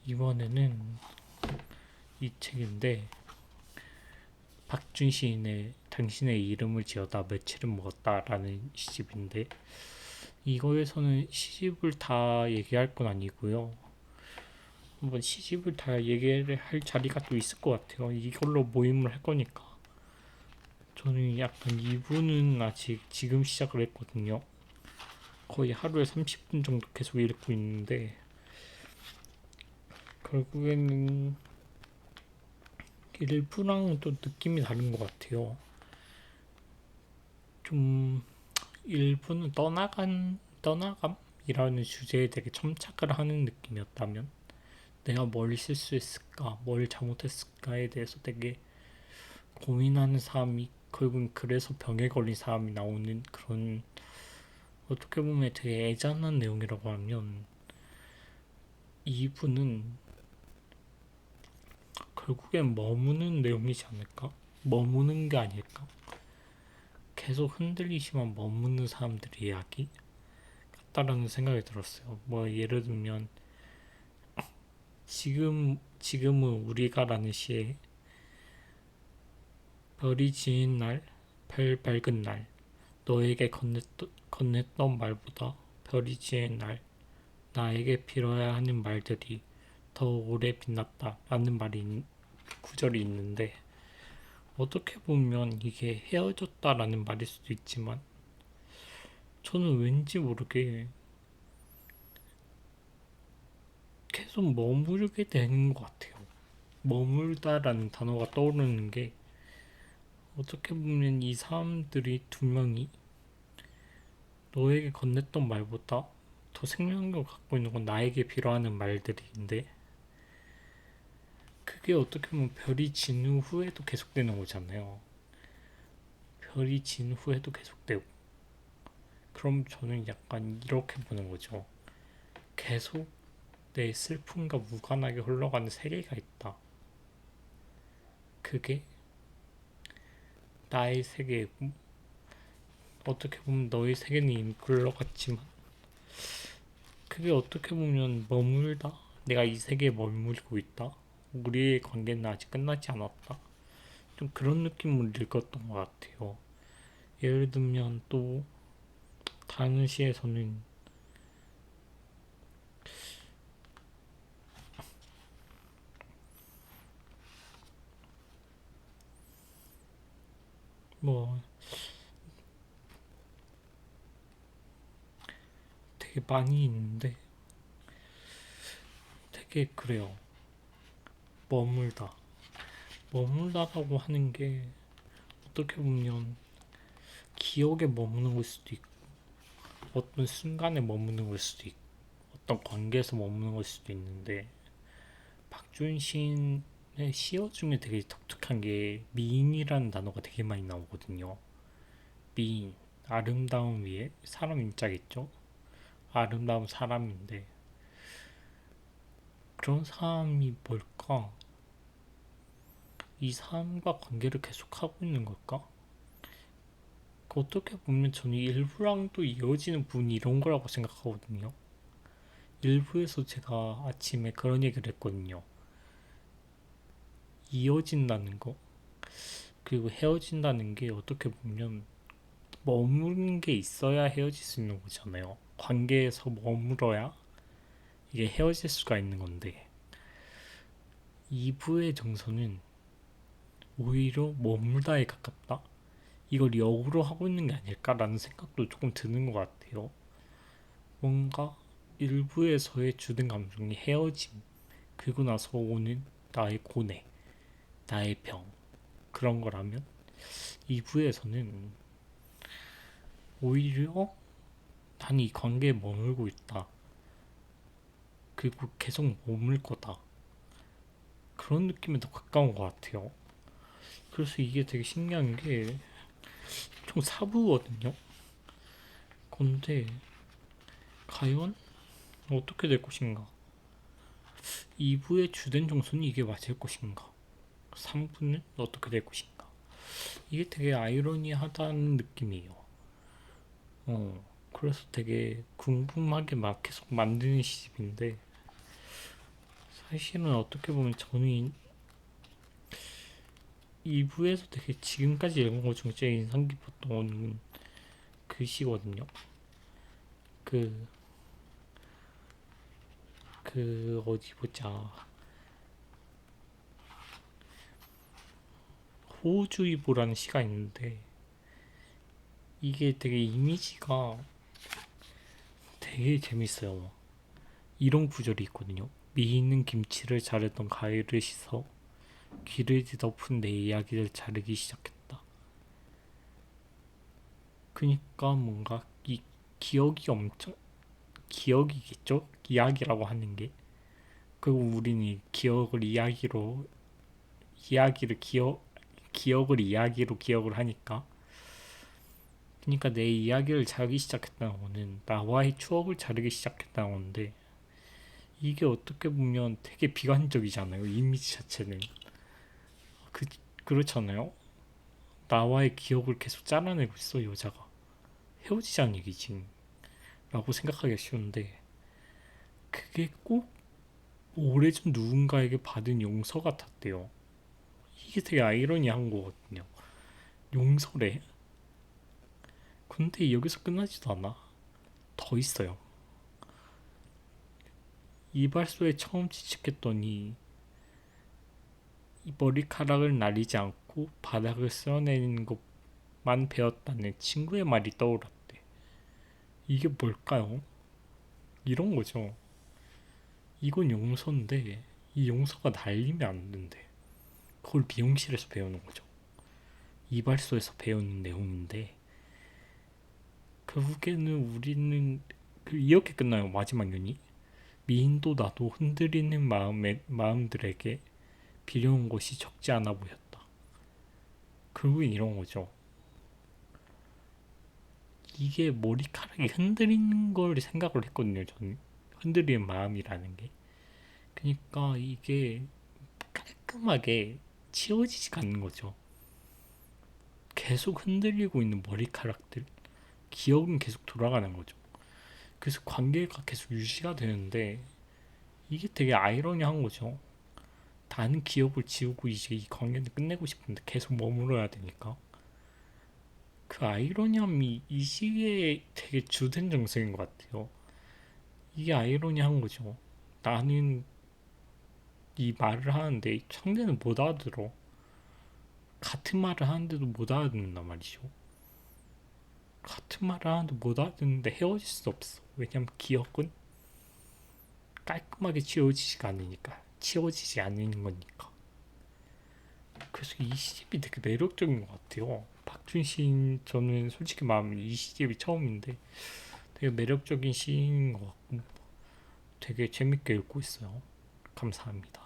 이번에는 이 책인데 박준 시인의 당신의 이름을 지어다 며칠은 먹었다라는 시집인데 이거에서는 시집을 다 얘기할 건 아니고요. 한번 시집을 다 얘기를 할 자리가 또 있을 것 같아요. 이걸로 모임을 할 거니까. 저는 약간 2부는 아직 지금 시작을 했거든요. 거의 하루에 30분 정도 계속 읽고 있는데 결국에는 1부랑은 또 느낌이 다른 것 같아요. 좀 1부는 떠나감이라는 주제에 되게 첨착을 하는 느낌이었다면 내가 뭘 실수했을까, 뭘 잘못했을까에 대해서 되게 고민하는 사람이 결국은 그래서 병에 걸린 사람이 나오는 그런 어떻게 보면 되게 애잔한 내용이라고 하면 2부는 결국엔 머무는 내용이지 않을까? 머무는 게 아닐까? 계속 흔들리지만 머무는 사람들의 이야기 같다라는 생각이 들었어요. 뭐 예를 들면 지금은 우리가라는 시에 별이 지는 날, 별 밝은 날, 너에게 건넸던 말보다 별이 지는 날, 나에게 빌어야 하는 말들이 더 오래 빛났다 라는 구절이 있는데 어떻게 보면 이게 헤어졌다라는 말일 수도 있지만 저는 왠지 모르게 계속 머무르게 되는 것 같아요. 머물다라는 단어가 떠오르는 게 어떻게 보면 이 사람들이 두 명이 너에게 건넸던 말보다 더 생명력을 갖고 있는 건 나에게 필요하는 말들인데 그게 어떻게 보면 별이 진 후에도 계속되는 거잖아요. 별이 진 후에도 계속되고 그럼 저는 약간 이렇게 보는 거죠. 계속 내 슬픔과 무관하게 흘러가는 세계가 있다. 그게 나의 세계이고 어떻게 보면 너의 세계는 이미 흘러갔지만 그게 어떻게 보면 머물다. 내가 이 세계에 머물고 있다. 우리의 관계는 아직 끝나지 않았다. 좀 그런 느낌을 읽었던 것 같아요. 예를 들면 또 다른 시에서는 뭐 되게 많이 있는데 되게 그래요. 머물다. 머물다라고 하는 게 어떻게 보면 기억에 머무는 걸 수도 있고 어떤 순간에 머무는 걸 수도 있고 어떤 관계에서 머무는 걸 수도 있는데 박준 시인의 시어 중에 되게 독특한 게 미인이라는 단어가 되게 많이 나오거든요. 미인, 아름다움 위에 사람 인자겠죠? 아름다운 사람인데 그런 사람이 뭘까? 이 사람과 관계를 계속하고 있는 걸까? 어떻게 보면 저는 일부랑 또 이어지는 부분이 이런 거라고 생각하거든요. 일부에서 제가 아침에 그런 얘기를 했거든요. 이어진다는 거, 그리고 헤어진다는 게 어떻게 보면 머무는 게 있어야 헤어질 수 있는 거잖아요. 관계에서 머물어야 이게 헤어질 수가 있는 건데, 2부의 정서는 오히려 머물다에 가깝다? 이걸 역으로 하고 있는 게 아닐까라는 생각도 조금 드는 것 같아요. 뭔가 일부에서의 주된 감정이 헤어짐, 그리고 나서 오는 나의 고뇌, 나의 병, 그런 거라면 2부에서는 오히려 난 이 관계에 머물고 있다. 그리고 계속 머물 거다. 그런 느낌에 더 가까운 것 같아요. 그래서 이게 되게 신기한 게 총 4부거든요. 근데 과연 어떻게 될 것인가? 2부의 주된 정서는 이게 맞을 것인가? 3부는 어떻게 될 것인가? 이게 되게 아이러니하다는 느낌이에요. 그래서 되게 궁금하게 막 계속 만드는 시집인데 사실은 어떻게 보면 저는 2부에서 되게 지금까지 읽은 것 중에 제일 인상 깊었던 글씨거든요. 그, 어디 보자. 호우주의보라는 시가 있는데, 이게 되게 이미지가 되게 재밌어요. 이런 구절이 있거든요. 미 있는 김치를 자르던 가위를 씻어 귀를 뒤덮은 내 이야기를 자르기 시작했다. 그니까 뭔가 이 기억이 엄청 기억이겠죠? 이야기라고 하는 게. 그리고 우리는 이 기억을 이야기로 이야기를 기억을 이야기로 기억을 하니까. 그러니까 내 이야기를 자르기 시작했다는 거는 나와의 추억을 자르기 시작했다는 건데 이게 어떻게 보면 되게 비관적이잖아요. 이미지 자체는. 그, 그렇잖아요. 나와의 기억을 계속 잘라내고 있어 여자가. 헤어지자는 얘기지 라고 생각하기가 쉬운데 그게 꼭 오래전 누군가에게 받은 용서 같았대요. 이게 되게 아이러니한 거거든요. 용서래. 근데 여기서 끝나지도 않아. 더 있어요. 이발소에 처음 취직했더니 이 머리카락을 나리지 않고 바닥을 쓸어내는 것만 배웠다는 친구의 말이 떠올랐대. 이게 뭘까요? 이런 거죠. 이건 용서인데 이 용서가 날리면 안 된대. 그걸 미용실에서 배우는 거죠. 이발소에서 배우는 내용인데 결국에는 우리는 이렇게 끝나요. 마지막 연이 미인도 나도 흔들리는 마음들에게 빌려온 것이 적지 않아 보였다. 결국엔 이런 거죠. 이게 머리카락이 흔들리는 걸 생각을 했거든요. 저는 흔들리는 마음이라는 게. 그러니까 이게 깔끔하게 치워지지가 않는 거죠. 계속 흔들리고 있는 머리카락들, 기억은 계속 돌아가는 거죠. 그래서 관계가 계속 유지가 되는데 이게 되게 아이러니한 거죠. 다른 기억을 지우고 이제 이 관계는 끝내고 싶은데 계속 머물러야 되니까. 그 아이러니함이 이 시기에 되게 주된 정서인 것 같아요. 이게 아이러니한 거죠. 나는 이 말을 하는데 상대는 못 알아들어. 같은 말을 하는데도 못 알아듣는단 말이죠. 같은 말을 하는데 못 알아듣는데 헤어질 수 없어. 왜냐면 기억은 깔끔하게 치워지지가 않으니까. 치워지지 않는 거니까. 그래서 이 시집이 되게 매력적인 것 같아요. 박준신 저는 솔직히 말하면 이 시집이 처음인데 되게 매력적인 시인인 것 같고 되게 재밌게 읽고 있어요. 감사합니다.